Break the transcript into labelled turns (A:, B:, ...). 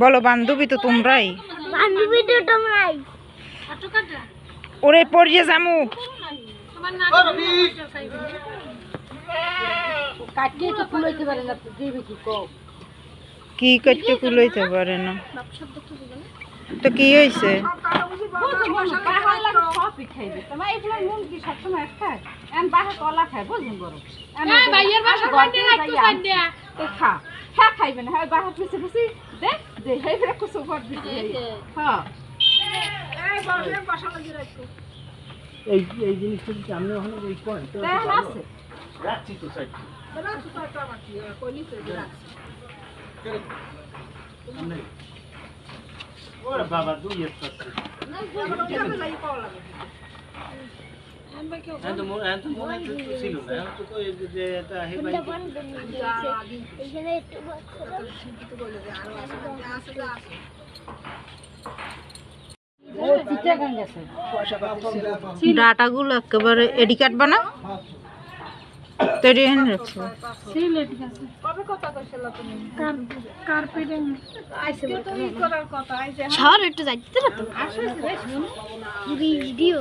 A: বলো বান্ধবী তো তোমরাই। ওরে পড়িয়ে যামু। কি করতে কুলাইতে পারে না তো কি হয়েছে?
B: খাইবে না বাহার পিছিয়ে পিছিয়ে দেখ এই জিনিসটা যদি আমি ওখানে ওই করেন তো রাখছি তো সাইড ওরে বাবা দুই একটা এত মনে ছিল না তো কই যে এটা হে ভাই এখানে একটু কিছু বলে যে আরো আছে
A: ডাটাগুলো একেবারে এডি কাটবা না তৈরি এনে রাখছো
C: একটু যাইতে ভিডিও